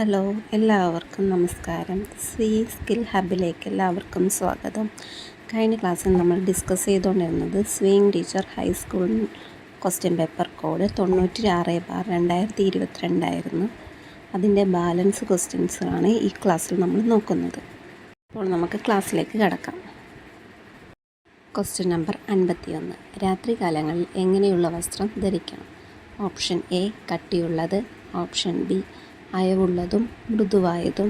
Hello, എല്ലാവർക്കും നമസ്കാരം. Skill ഹബിലേക്ക് എല്ലാവർക്കും സ്വാഗതം. കഴിഞ്ഞ ക്ലാസ്സിൽ നമ്മൾ ഡിസ്കസ് ചെയ്തുകൊണ്ടിരുന്നത് swing teacher high school question paper code 96/2022 ആയിരുന്നു. അതിൻ്റെ ബാലൻസ് ക്വസ്റ്റ്യൻസാണ് ഈ ക്ലാസ്സിൽ നമ്മൾ നോക്കുന്നത്. അപ്പോൾ നമുക്ക് ക്ലാസ്സിലേക്ക് കടക്കാം. Question number 51. രാത്രികാലങ്ങളിൽ എങ്ങനെയുള്ള വസ്ത്രം ധരിക്കണം? ഓപ്ഷൻ എ കട്ടിയുള്ളത്, ഓപ്ഷൻ ബി അയവുള്ളതും മൃദുവായതും,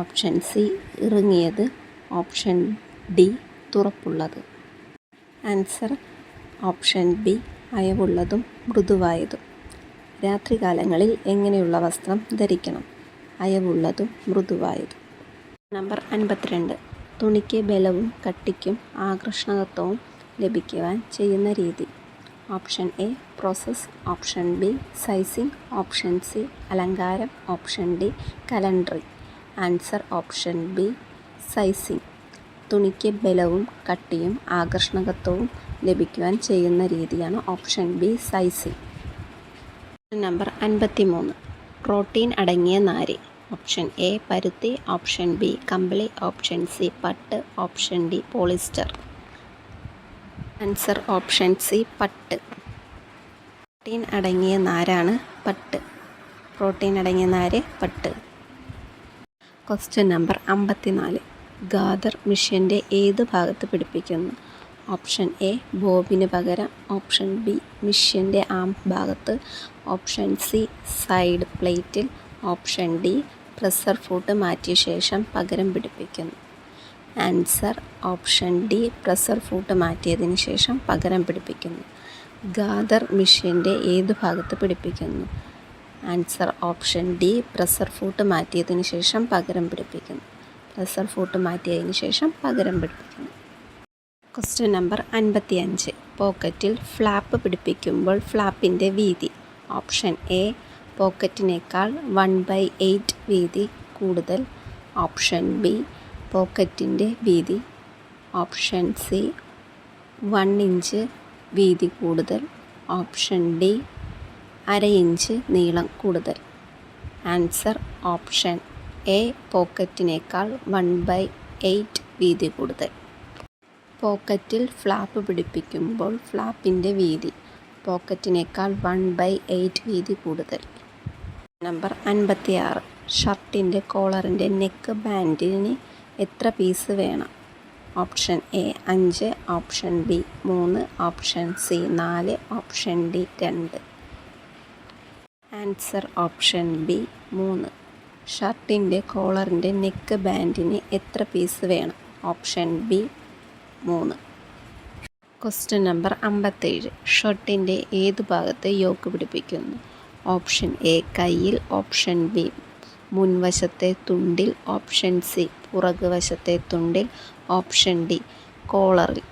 ഓപ്ഷൻ സി ഇറുങ്ങിയത്, ഓപ്ഷൻ ഡി തുറപ്പുള്ളത്. ആൻസർ ഓപ്ഷൻ ബി അയവുള്ളതും മൃദുവായതും. രാത്രികാലങ്ങളിൽ എങ്ങനെയുള്ള വസ്ത്രം ധരിക്കണം? അയവുള്ളതും മൃദുവായതും. നമ്പർ 52. തുണിക്ക് ബലവും കട്ടിക്കും ആകർഷകത്വവും ലഭിക്കുവാൻ ചെയ്യുന്ന രീതി. Option A process, option B sizing, option C അലങ്കാരം, option D calendering. Answer option B sizing. തുണിക്ക് ബലവും കട്ടിയും ആകർഷകത്വവും ലഭിക്കുവാൻ ചെയ്യുന്ന രീതിയാണ് option B sizing. Number 53. Protein അടങ്ങിയ നാര്. ഓപ്ഷൻ എ പരുത്തി, ഓപ്ഷൻ ബി കമ്പിളി, ഓപ്ഷൻ സി പട്ട്, option D polyester. Answer option C പട്ട്. പ്രോട്ടീൻ അടങ്ങിയ നാരാണ് പട്ട്. പ്രോട്ടീൻ അടങ്ങിയ നാര് പട്ട്. Question number 54. ഗാദർ മിഷ്യൻ്റെ ഏത് ഭാഗത്ത് പിടിപ്പിക്കുന്നു? ഓപ്ഷൻ എ ബോബിന് പകരം, ഓപ്ഷൻ ബി മിഷ്യൻ്റെ ആം ഭാഗത്ത്, ഓപ്ഷൻ സി സൈഡ് പ്ലേറ്റിൽ, ഓപ്ഷൻ ഡി പ്രഷർ ഫൂട്ട് മാറ്റിയ ശേഷം പകരം പിടിപ്പിക്കുന്നു. Answer option D pressure foot മാറ്റിയതിന് ശേഷം പകരം പിടിപ്പിക്കുന്നു. ഗാദർ മിഷ്യൻ്റെ ഏത് ഭാഗത്ത് പിടിപ്പിക്കുന്നു? Answer option D pressure foot മാറ്റിയതിന് ശേഷം പകരം പിടിപ്പിക്കുന്നു. പ്രഷർ ഫൂട്ട് മാറ്റിയതിന് ശേഷം പകരം പിടിപ്പിക്കുന്നു. Question number 55. പോക്കറ്റിൽ ഫ്ലാപ്പ് പിടിപ്പിക്കുമ്പോൾ ഫ്ലാപ്പിൻ്റെ വീതി. ഓപ്ഷൻ എ പോക്കറ്റിനേക്കാൾ 1/8 വീതി കൂടുതൽ, ഓപ്ഷൻ ബി പോക്കറ്റിൻ്റെ വീതി, ഓപ്ഷൻ സി 1 ഇഞ്ച് വീതി കൂടുതൽ, ഓപ്ഷൻ ഡി 1/2 ഇഞ്ച് നീളം കൂടുതൽ. ആൻസർ ഓപ്ഷൻ എ പോക്കറ്റിനേക്കാൾ 1/8 വീതി കൂടുതൽ. പോക്കറ്റിൽ ഫ്ലാപ്പ് പിടിപ്പിക്കുമ്പോൾ ഫ്ലാപ്പിൻ്റെ വീതി പോക്കറ്റിനേക്കാൾ 1/8 വീതി കൂടുതൽ. നമ്പർ 56. ഷർട്ടിൻ്റെ കോളറിൻ്റെ നെക്ക് ബാൻഡിന് എത്ര പീസ് വേണം? Option A 5, option B 3, option C 4, option D 2. Answer option B 3. ഷർട്ടിൻ്റെ കോളറിൻ്റെ നെക്ക് ബാൻഡിന് എത്ര പീസ് വേണം? Option B 3. Question number 57. ഷർട്ടിൻ്റെ ഏത് ഭാഗത്ത് യോക്ക് പിടിപ്പിക്കുന്നു? ഓപ്ഷൻ എ കയ്യിൽ, ഓപ്ഷൻ ബി മുൻവശത്തെ തുണ്ടിൽ, ഓപ്ഷൻ സി പുറകുവശത്തെ തുണ്ടിൽ, ഓപ്ഷൻ ഡി കോളറിൽ.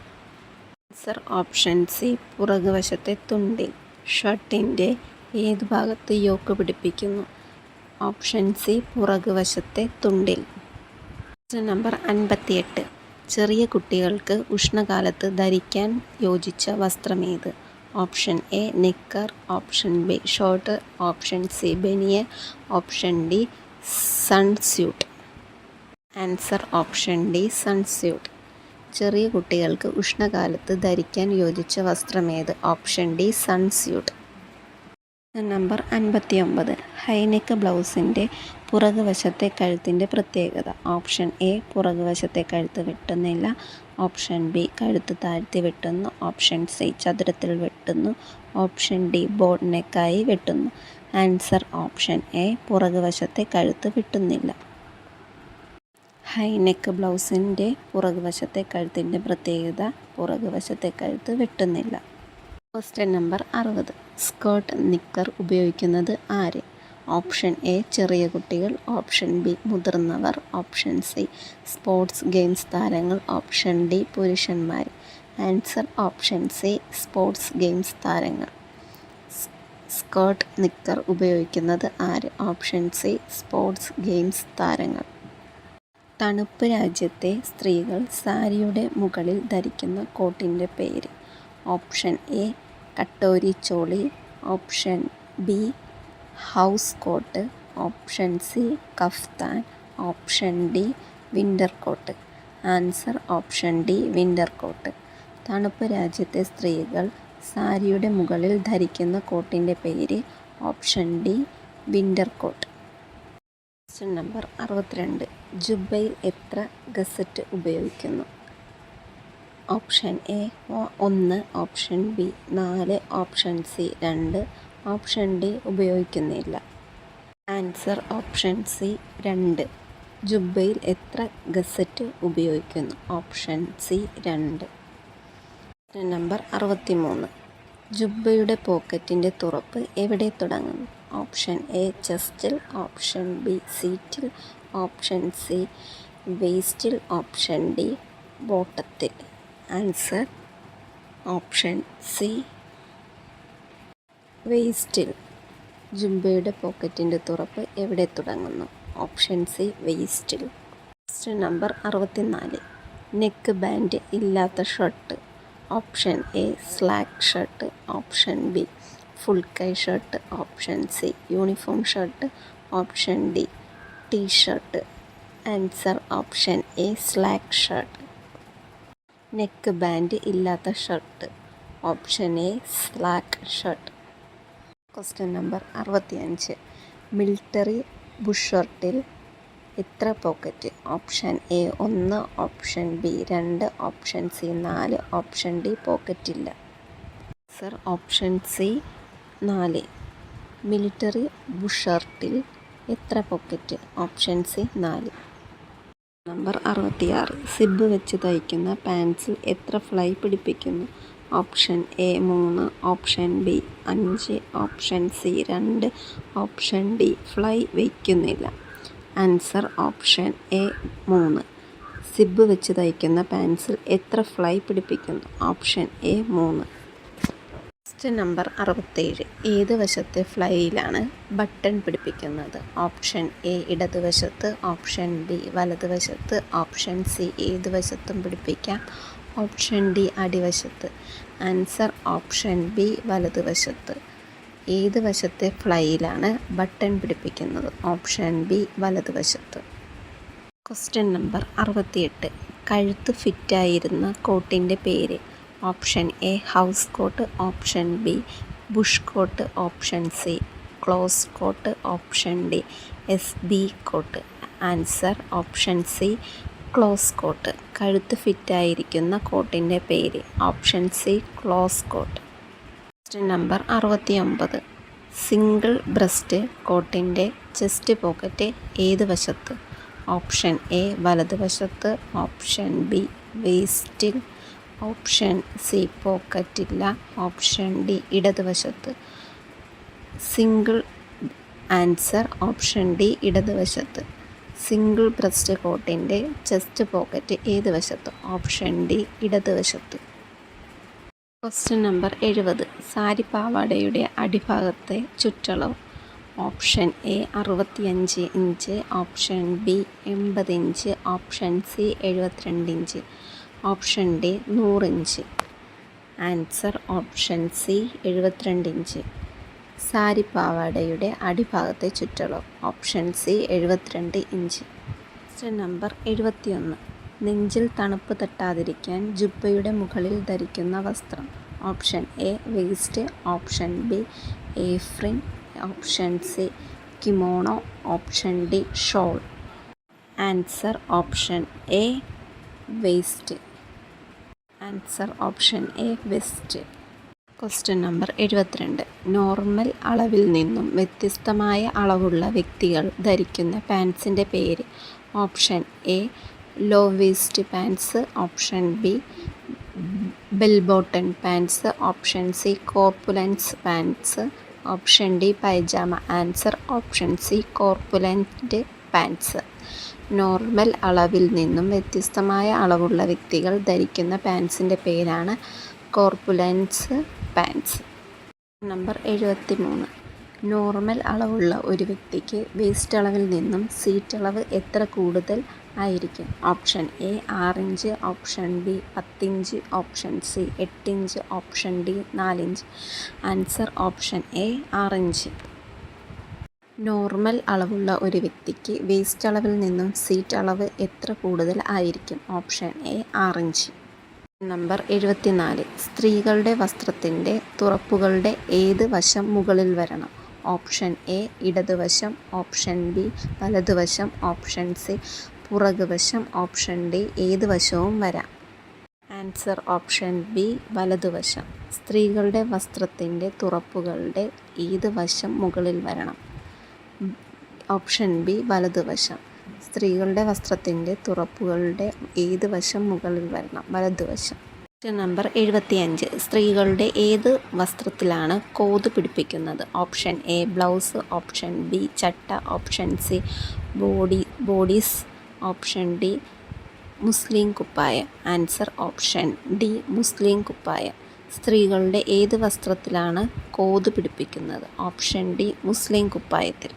ആൻസർ ഓപ്ഷൻ സി പുറകുവശത്തെ തുണ്ടിൽ. ഷർട്ടിൻ്റെ ഏത് ഭാഗത്ത് യോക്ക് പിടിപ്പിക്കുന്നു? ഓപ്ഷൻ സി പുറകുവശത്തെ തുണ്ടിൽ. Question number 58. ചെറിയ കുട്ടികൾക്ക് ഉഷ്ണകാലത്ത് ധരിക്കാൻ യോജിച്ച വസ്ത്രമേത്? Option A knicker, option B short, option C banian, option D sunsuit. Answer option D sunsuit. ചെറിയ കുട്ടികൾക്ക് ഉഷ്ണകാലത്ത് ധരിക്കാൻ യോജിച്ച വസ്ത്രമേത്? Option D sunsuit. Number 59. High neck ബ്ലൗസിൻ്റെ പുറകുവശത്തെ കഴുത്തിൻ്റെ പ്രത്യേകത. ഓപ്ഷൻ എ പുറകുവശത്തെ കഴുത്ത് വെട്ടുന്നില്ല, ഓപ്ഷൻ ബി കഴുത്ത് താഴ്ത്തി വെട്ടുന്നു, ഓപ്ഷൻ സി ചതുരത്തിൽ വെട്ടുന്നു, ഓപ്ഷൻ ഡി ബോട്ട് നെക്കായി വെട്ടുന്നു. ആൻസർ ഓപ്ഷൻ എ പുറകുവശത്തെ കഴുത്ത് വെട്ടുന്നില്ല. ഹൈനെക്ക് ബ്ലൗസിൻ്റെ പുറകുവശത്തെ കഴുത്തിൻ്റെ പ്രത്യേകത പുറകുവശത്തെ കഴുത്ത് വെട്ടുന്നില്ല. Question number 60. സ്കേർട്ട് നിക്കർ ഉപയോഗിക്കുന്നത് ആര്? ഓപ്ഷൻ എ ചെറിയ കുട്ടികൾ, ഓപ്ഷൻ ബി മുതിർന്നവർ, ഓപ്ഷൻ സി സ്പോർട്സ് ഗെയിംസ് താരങ്ങൾ, ഓപ്ഷൻ ഡി പുരുഷന്മാർ. Answer option C sports games താരങ്ങൾ. സ്കേർട്ട് നിക്കർ ഉപയോഗിക്കുന്നത് ആര്? ഓപ്ഷൻ സി സ്പോർട്സ് ഗെയിംസ് താരങ്ങൾ. തണുപ്പ് രാജ്യത്തെ സ്ത്രീകൾ സാരിയുടെ മുകളിൽ ധരിക്കുന്ന കോട്ടിൻ്റെ പേര്. Option A katori choli, option B house coat, option C kaftan, option D winter coat. Answer option D winter coat. തണുപ്പ് രാജ്യത്തെ സ്ത്രീകൾ സാരിയുടെ മുകളിൽ ധരിക്കുന്ന കോട്ടിൻ്റെ പേര് option D winter coat. Question number 62. ജുബ്ബയിൽ എത്ര ഗസറ്റ് ഉപയോഗിക്കുന്നു? Option A 1, option B 4, option C 2, option D ഉപയോഗിക്കുന്നില്ല. Answer option C 2. ജുബ്ബയിൽ എത്ര ഗസറ്റ് ഉപയോഗിക്കുന്നു? Option C 2. Question number 63. ജുബ്ബയുടെ പോക്കറ്റിൻ്റെ തുറപ്പ് എവിടെ തുടങ്ങുന്നു? ഓപ്ഷൻ എ ചെസ്റ്റിൽ, ഓപ്ഷൻ ബി സീറ്റിൽ, ഓപ്ഷൻ സി വേസ്റ്റിൽ, ഓപ്ഷൻ ഡി ബോട്ടത്തിൽ. ആൻസർ ഓപ്ഷൻ സി വേസ്റ്റിൽ. ജുബ്ബയുടെ പോക്കറ്റിൻ്റെ തുറപ്പ് എവിടെ തുടങ്ങുന്നു? ഓപ്ഷൻ സി വേസ്റ്റിൽ. Question number 64. നെക്ക് ബാൻഡ് ഇല്ലാത്ത shirt. Option A slack shirt, option B full കൈ shirt, option C uniform shirt, option D T shirt. Answer option A slack shirt. Neck band ഇല്ലാത്ത shirt. Option A slack shirt. Question number 65. Military bush ഷർട്ടിൽ എത്ര pocket? Option A 1, option B 2, option C 4, option D പോക്കറ്റില്ല. Answer option C 4. Military bush ഷർട്ടിൽ എത്ര pocket? Option C 4. Number 66. Zip വെച്ച് തയ്ക്കുന്ന പാൻസിൽ എത്ര ഫ്ലൈ പിടിപ്പിക്കുന്നു? Option A 3, option B 5, option C 2, option D fly വയ്ക്കുന്നില്ല. Answer option A 3. സിബ് വെച്ച് തയ്ക്കുന്ന പാൻസിൽ എത്ര ഫ്ലൈ പിടിപ്പിക്കുന്നു? Option A 3. Question number 67. ഏത് വശത്തെ ഫ്ലൈയിലാണ് ബട്ടൺ പിടിപ്പിക്കുന്നത്? ഓപ്ഷൻ എ ഇടതുവശത്ത്, ഓപ്ഷൻ ബി വലതുവശത്ത്, ഓപ്ഷൻ സി ഏത് വശത്തും പിടിപ്പിക്കാം, ഓപ്ഷൻ ഡി അടിവശത്ത്. ആൻസർ ഓപ്ഷൻ ബി വലതുവശത്ത്. ഏത് വശത്തെ ഫ്ലൈയിലാണ് ബട്ടൺ പിടിപ്പിക്കുന്നത്? ഓപ്ഷൻ ബി വലതുവശത്ത്. Question number 68. കഴുത്ത് ഫിറ്റായിരുന്ന കോട്ടിൻ്റെ പേര്. Option A house coat, option B bush coat, option C close coat, option D SB coat. Answer option C close coat. കഴുത്ത് ഫിറ്റായിരിക്കുന്ന കോട്ടിൻ്റെ പേര് option C close coat. Question number 69. Single breast കോട്ടിൻ്റെ chest pocket ഏത് വശത്ത്? Option A വലതുവശത്ത്, option B വേസ്റ്റിൽ, option C പോക്കറ്റില്ല, ഓപ്ഷൻ ഡി ഇടതുവശത്ത്. സിംഗിൾ. ആൻസർ ഓപ്ഷൻ ഡി ഇടതുവശത്ത്. സിംഗിൾ ബ്രസ്റ്റ് കോട്ടിൻ്റെ ചെസ്റ്റ് പോക്കറ്റ് ഏത് വശത്ത്? ഓപ്ഷൻ ഡി ഇടതുവശത്ത്. Question number 70. സാരി പാവാടയുടെ അടിഭാഗത്തെ ചുറ്റളവ്. Option A 65 inch, option B 80 inch, option C 72 inch, option D 100 inch. Answer option C 72 inch. Sari പാവാടയുടെ അടിഭാഗത്തെ ചുറ്റളവ് option C 72 inch. Question number 71. നെഞ്ചിൽ തണുപ്പ് തട്ടാതിരിക്കാൻ ജുബ്ബയുടെ മുകളിൽ ധരിക്കുന്ന വസ്ത്രം. Option A waist, option B apron, option C kimono, option D shawl. Answer option A waist. Answer option A vest. Question number 72. Normal അളവിൽ നിന്നും വ്യത്യസ്തമായ അളവുള്ള വ്യക്തികൾ ധരിക്കുന്ന പാൻസിൻ്റെ പേര്. Option A low waist pants, option B bell bottom pants, option C corpulence pants, option D pyjama. Answer option C corpulent pants. Normal അളവിൽ നിന്നും വ്യത്യസ്തമായ അളവുള്ള വ്യക്തികൾ ധരിക്കുന്ന പാൻസിൻ്റെ പേരാണ് കോർപ്പുലൻസ് പാൻസ്. നമ്പർ 73. നോർമൽ അളവുള്ള ഒരു വ്യക്തിക്ക് വേസ്റ്റ് അളവിൽ നിന്നും സീറ്റ് അളവ് എത്ര കൂടുതൽ ആയിരിക്കും? Option A 6 inch, option B 10 inch, option C 8 inch, option D 4 inch. Answer option A 6 inch. Normal അളവുള്ള ഒരു വ്യക്തിക്ക് വേസ്റ്റ് അളവിൽ നിന്നും സീറ്റ് അളവ് എത്ര കൂടുതൽ ആയിരിക്കും? Option A 6 inch. നമ്പർ 74. സ്ത്രീകളുടെ വസ്ത്രത്തിൻ്റെ തുറപ്പുകളുടെ ഏത് വശം മുകളിൽ വരണം? ഓപ്ഷൻ എ ഇടതുവശം, ഓപ്ഷൻ ബി വലതുവശം, ഓപ്ഷൻ സി പുറകുവശം, ഓപ്ഷൻ ഡി ഏത് വശവും വരാം. ആൻസർ ഓപ്ഷൻ ബി വലതുവശം. സ്ത്രീകളുടെ വസ്ത്രത്തിൻ്റെ തുറപ്പുകളുടെ ഏത് വശം മുകളിൽ വരണം? ഓപ്ഷൻ ബി വലതുവശം. സ്ത്രീകളുടെ വസ്ത്രത്തിൻ്റെ തുറപ്പുകളുടെ ഏത് വശം മുകളിൽ വരണം? വലതുവശം. നമ്പർ 75. സ്ത്രീകളുടെ ഏത് വസ്ത്രത്തിലാണ് കോത് പിടിപ്പിക്കുന്നത്? Option A blouse, option B ചട്ട, option C bodice, option D മുസ്ലിം കുപ്പായം. ആൻസർ ഓപ്ഷൻ ഡി മുസ്ലിം കുപ്പായം. സ്ത്രീകളുടെ ഏത് വസ്ത്രത്തിലാണ് കോത് പിടിപ്പിക്കുന്നത്? ഓപ്ഷൻ ഡി മുസ്ലിം കുപ്പായത്തിൽ.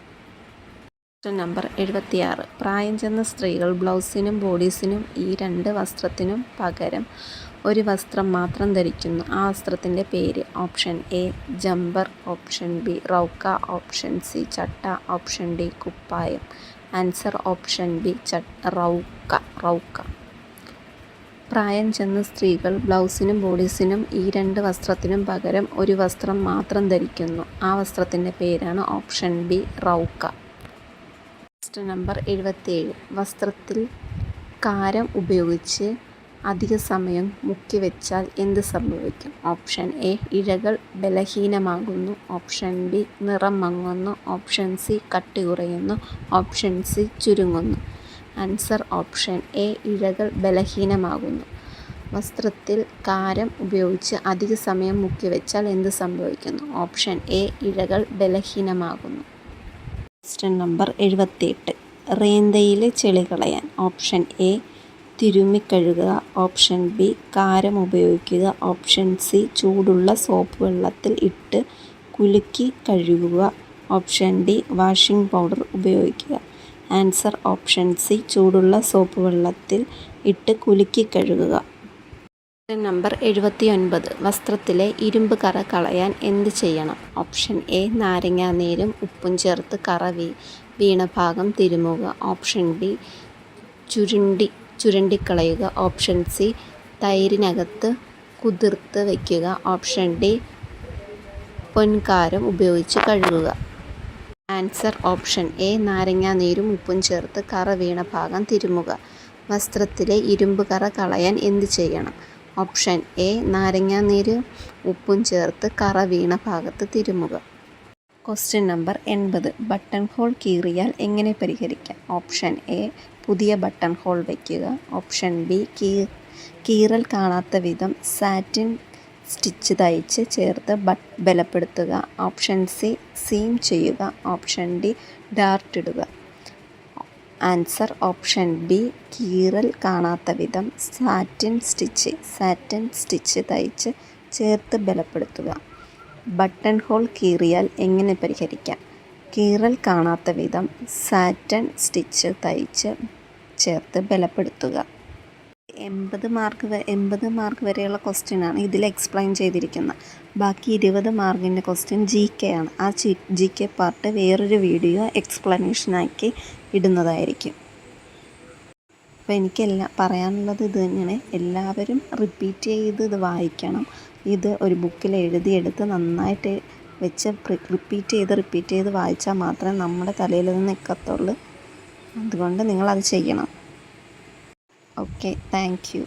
നമ്പർ 76. പ്രായം ചെന്ന സ്ത്രീകൾ ബ്ലൗസിനും ബോഡീസിനും ഈ 2 വസ്ത്രത്തിനും പകരം ഒരു വസ്ത്രം മാത്രം ധരിക്കുന്നു. ആ വസ്ത്രത്തിൻ്റെ പേര്? Option A jumper, option B റൗക്ക, ഓപ്ഷൻ സി ചട്ട, ഓപ്ഷൻ ഡി കുപ്പായം. ആൻസർ ഓപ്ഷൻ ബി റൗക്ക. പ്രായം ചെന്ന സ്ത്രീകൾ ബ്ലൗസിനും ബോഡീസിനും ഈ 2 വസ്ത്രത്തിനും പകരം ഒരു വസ്ത്രം മാത്രം ധരിക്കുന്നു. ആ വസ്ത്രത്തിൻ്റെ പേരാണ് ഓപ്ഷൻ ബി റൗക്ക. നമ്പർ 77. വസ്ത്രത്തിൽ കാരം ഉപയോഗിച്ച് അധിക സമയം മുക്കി വെച്ചാൽ എന്ത് സംഭവിക്കും? ഓപ്ഷൻ എ ഇഴകൾ ബലഹീനമാകുന്നു, ഓപ്ഷൻ ബി നിറം മങ്ങുന്നു, ഓപ്ഷൻ സി കട്ടി കുറയുന്നു, ഓപ്ഷൻ സി ചുരുങ്ങുന്നു. ആൻസർ ഓപ്ഷൻ എ ഇഴകൾ ബലഹീനമാകുന്നു. വസ്ത്രത്തിൽ കാരം ഉപയോഗിച്ച് അധിക സമയം മുക്കി വെച്ചാൽ എന്ത് സംഭവിക്കുന്നു? ഓപ്ഷൻ എ ഇഴകൾ ബലഹീനമാകുന്നു. Question number 78. റേന്തയിലെ ചെളി കളയാൻ ഓപ്ഷൻ എ തിരുമ്മിക്കഴുകുക, ഓപ്ഷൻ ബി കാരം ഉപയോഗിക്കുക, ഓപ്ഷൻ സി ചൂടുള്ള സോപ്പ് വെള്ളത്തിൽ ഇട്ട് കുലുക്കി കഴുകുക, ഓപ്ഷൻ ഡി വാഷിംഗ് പൗഡർ ഉപയോഗിക്കുക. ആൻസർ ഓപ്ഷൻ സി ചൂടുള്ള സോപ്പ് വെള്ളത്തിൽ ഇട്ട് കുലുക്കി കഴുകുക. നമ്പർ 79. വസ്ത്രത്തിലെ ഇരുമ്പ് കറ കളയാൻ എന്ത് ചെയ്യണം? ഓപ്ഷൻ എ നാരങ്ങാനീരും ഉപ്പും ചേർത്ത് കറ വീണ ഭാഗം തിരുമുക, ഓപ്ഷൻ ബി ചുരണ്ടിക്കളയുക, ഓപ്ഷൻ സി തൈരിനകത്ത് കുതിർത്ത് വയ്ക്കുക, ഓപ്ഷൻ ഡി പൊൻകാരം ഉപയോഗിച്ച് കഴുകുക. ആൻസർ ഓപ്ഷൻ എ നാരങ്ങാനീരും ഉപ്പും ചേർത്ത് കറ വീണ ഭാഗം തിരുമുക. വസ്ത്രത്തിലെ ഇരുമ്പ് കറ കളയാൻ എന്ത് ചെയ്യണം? ഓപ്ഷൻ എ നാരങ്ങാനീരും ഉപ്പും ചേർത്ത് കറ വീണ ഭാഗത്ത് തിരുമുക. Question number 80. ബട്ടൺ ഹോൾ കീറിയാൽ എങ്ങനെ പരിഹരിക്കാം? ഓപ്ഷൻ എ പുതിയ ബട്ടൺ ഹോൾ വയ്ക്കുക, ഓപ്ഷൻ ബി കീറൽ കാണാത്ത വിധം സാറ്റിൻ സ്റ്റിച്ച് തയ്ച്ച് ചേർത്ത് ബലപ്പെടുത്തുക, ഓപ്ഷൻ സി സീം ചെയ്യുക, ഓപ്ഷൻ ഡി ഡാർട്ട് ഇടുക. ആൻസർ ഓപ്ഷൻ ബി കീറൽ കാണാത്ത വിധം സാറ്റിൻ സ്റ്റിച്ച് തയ്ച്ച് ചേർത്ത് ബലപ്പെടുത്തുക. ബട്ടൺ ഹോൾ കീറിയാൽ എങ്ങനെ പരിഹരിക്കാം? കീറൽ കാണാത്ത വിധം സാറ്റിൻ സ്റ്റിച്ച് തയ്ച്ച് ചേർത്ത് ബലപ്പെടുത്തുക. 80 മാർക്ക് വരെയുള്ള ക്വസ്റ്റ്യനാണ് ഇതിൽ എക്സ്പ്ലെയിൻ ചെയ്തിരിക്കുന്നത്. ബാക്കി 20 മാർക്കിൻ്റെ ക്വസ്റ്റ്യൻ GK ആണ്. ആ GK പാർട്ട് വേറൊരു വീഡിയോ എക്സ്പ്ലനേഷനാക്കി ഇടുന്നതായിരിക്കും. അപ്പോൾ എനിക്കെല്ലാം പറയാനുള്ളത് ഇത് തന്നെയാണ്. എല്ലാവരും റിപ്പീറ്റ് ചെയ്ത് ഇത് വായിക്കണം. ഇത് ഒരു ബുക്കിൽ എഴുതിയെടുത്ത് നന്നായിട്ട് വെച്ച് റിപ്പീറ്റ് ചെയ്ത് വായിച്ചാൽ മാത്രമേ നമ്മുടെ തലയിൽ നിന്ന് നിൽക്കത്തുള്ളൂ. അതുകൊണ്ട് നിങ്ങളത് ചെയ്യണം. Okay, thank you.